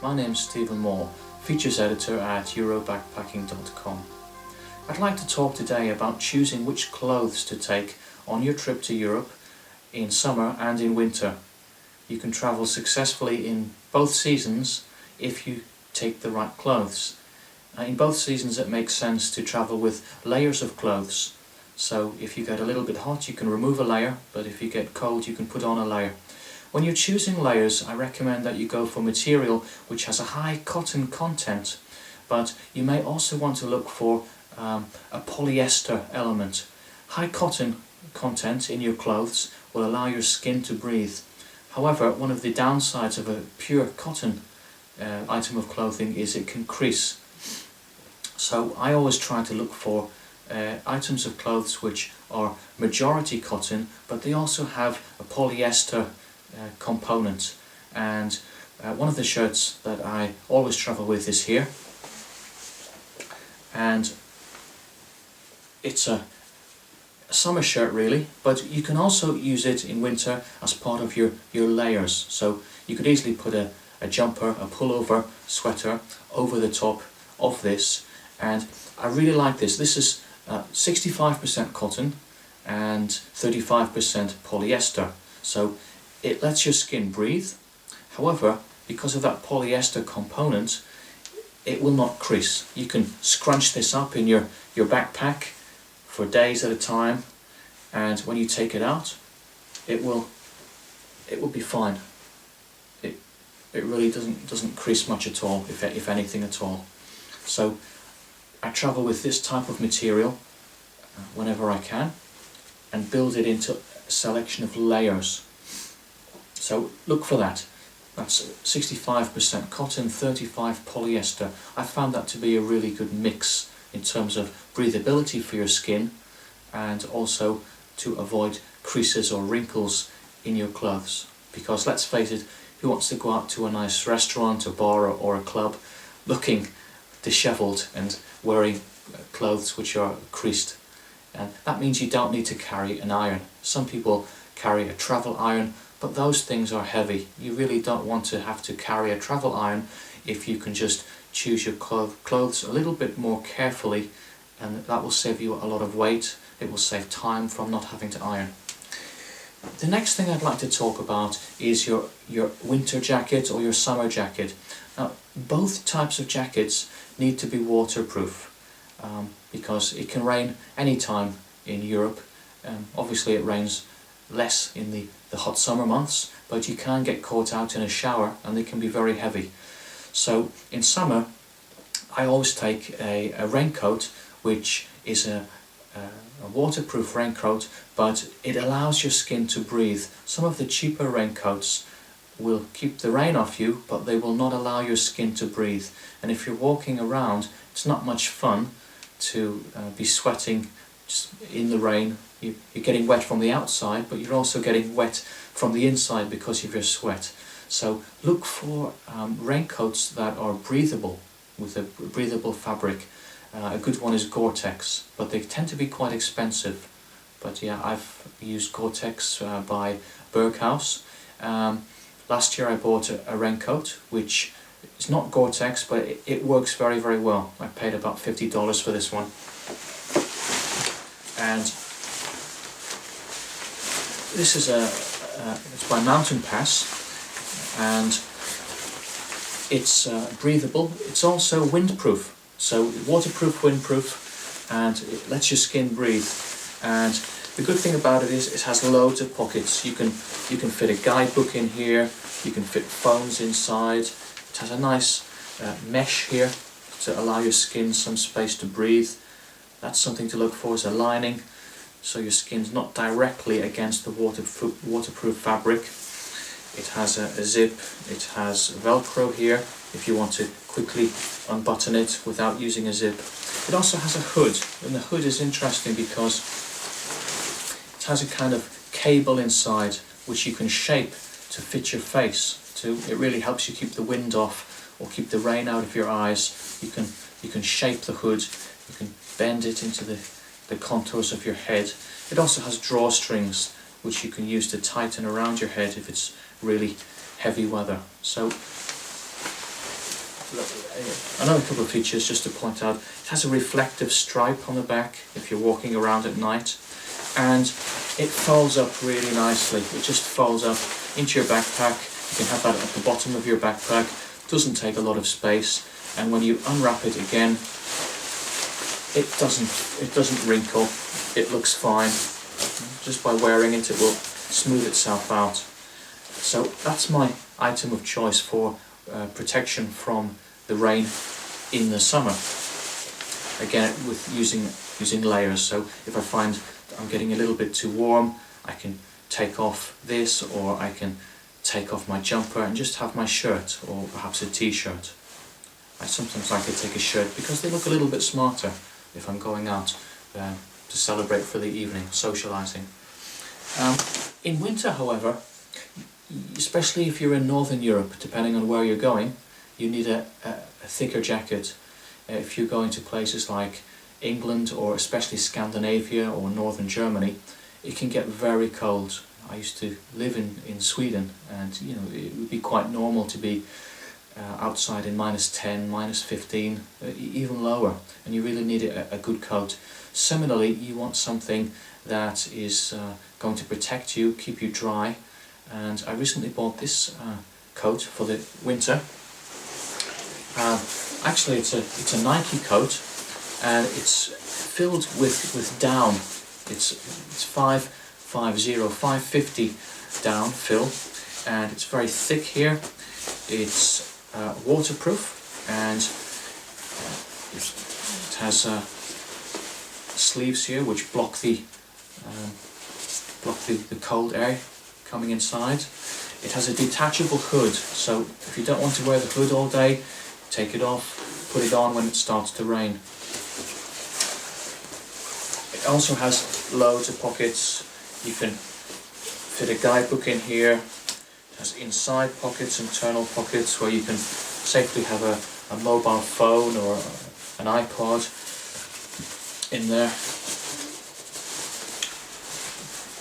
My name's Stephen Moore, Features Editor at Eurobackpacking.com. I'd like to talk today about choosing which clothes to take on your trip to Europe in summer and in winter. You can travel successfully in both seasons if you take the right clothes. In both seasons it makes sense to travel with layers of clothes. So if you get a little bit hot you can remove a layer, but if you get cold you can put on a layer. When you're choosing layers, I recommend that you go for material which has a high cotton content, but you may also want to look for a polyester element. High cotton content in your clothes will allow your skin to breathe. However, one of the downsides of a pure cotton item of clothing is it can crease. So I always try to look for items of clothes which are majority cotton, but they also have a polyester component. And one of the shirts that I always travel with is here, and it's a summer shirt really, but you can also use it in winter as part of your layers. So you could easily put a jumper, a pullover, sweater over the top of this, and I really like this. This is 65% cotton and 35% polyester, so it lets your skin breathe. However, because of that polyester component, it will not crease. You can scrunch this up in your backpack for days at a time, and when you take it out, it will be fine. It really doesn't crease much at all, if anything at all. So I travel with this type of material whenever I can, and build it into a selection of layers. So look for that. That's 65% cotton, 35% polyester. I found that to be a really good mix in terms of breathability for your skin, and also to avoid creases or wrinkles in your clothes. Because let's face it, who wants to go out to a nice restaurant, a bar or a club looking dishevelled and wearing clothes which are creased? And that means you don't need to carry an iron. Some people carry a travel iron, but those things are heavy. You really don't want to have to carry a travel iron if you can just choose your clothes a little bit more carefully, and that will save you a lot of weight. It will save time from not having to iron. The next thing I'd like to talk about is your winter jacket or your summer jacket. Now, both types of jackets need to be waterproof because it can rain anytime in Europe. Obviously it rains less in the hot summer months, but you can get caught out in a shower and they can be very heavy. So in summer I always take a raincoat, which is a waterproof raincoat, but it allows your skin to breathe. Some of the cheaper raincoats will keep the rain off you, but they will not allow your skin to breathe. And if you're walking around, it's not much fun to be sweating in the rain. You're getting wet from the outside, but you're also getting wet from the inside because of your sweat. So look for raincoats that are breathable, with a breathable fabric. A good one is Gore-Tex, but they tend to be quite expensive. But yeah, I've used Gore-Tex by Berghaus. Last year I bought a raincoat, which is not Gore-Tex, but it works very, very well. I paid about $50 for this one. And this is it's by Mountain Pass, and it's breathable. It's also windproof. So waterproof, windproof, and it lets your skin breathe. And the good thing about it is it has loads of pockets. You can fit a guidebook in here. You can fit phones inside. It has a nice mesh here to allow your skin some space to breathe. That's something to look for, is a lining, so your skin's not directly against the waterproof fabric. It has a zip. It has Velcro here if you want to quickly unbutton it without using a zip. It also has a hood, and the hood is interesting because it has a kind of cable inside which you can shape to fit your face. It really helps you keep the wind off or keep the rain out of your eyes. You can shape the hood. You can bend it into the contours of your head. It also has drawstrings which you can use to tighten around your head if it's really heavy weather. So Another couple of features just to point out, it has a reflective stripe on the back if you're walking around at night, and it folds up really nicely. It just folds up into your backpack. You can have that at the bottom of your backpack. Doesn't take a lot of space, and when you unwrap it again, it doesn't wrinkle. It looks fine. Just by wearing it, it will smooth itself out. So that's my item of choice for protection from the rain in the summer. Again, with using layers. So if I find I'm getting a little bit too warm, I can take off this, or I can take off my jumper and just have my shirt, or perhaps a t-shirt. I sometimes like to take a shirt because they look a little bit smarter if I'm going out to celebrate for the evening, socialising. In winter, however, especially if you're in Northern Europe, depending on where you're going, you need a thicker jacket. If you're going to places like England, or especially Scandinavia or Northern Germany, it can get very cold. I used to live in Sweden, and you know, it would be quite normal to be outside in -10, -15, even lower, and you really need a good coat. Similarly, you want something that is going to protect you, keep you dry, and I recently bought this coat for the winter. Actually, it's a Nike coat, and it's filled with down. It's 550 down fill, and it's very thick here. It's waterproof, and it has sleeves here which block the cold air coming inside. It has a detachable hood, so if you don't want to wear the hood all day, take it off, put it on when it starts to rain. It also has loads of pockets. You can fit a guidebook in here. It has inside pockets, internal pockets, where you can safely have a mobile phone or an iPod in there.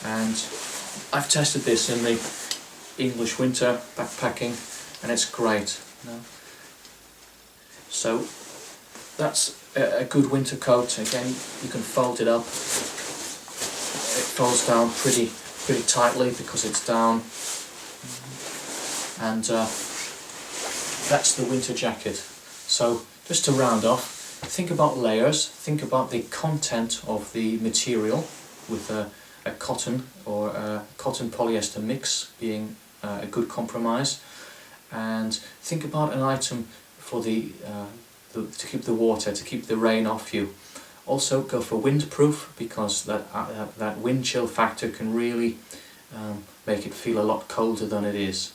And I've tested this in the English winter backpacking, and it's great. You know? So that's a good winter coat. Again, you can fold it up. It folds down pretty tightly because it's down, and that's the winter jacket. So just to round off, think about layers, think about the content of the material, with a cotton or a cotton polyester mix being a good compromise, and think about an item for to keep the water, to keep the rain off you. Also go for windproof, because that wind chill factor can really make it feel a lot colder than it is.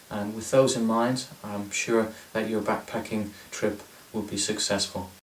And with those in mind, I'm sure that your backpacking trip will be successful.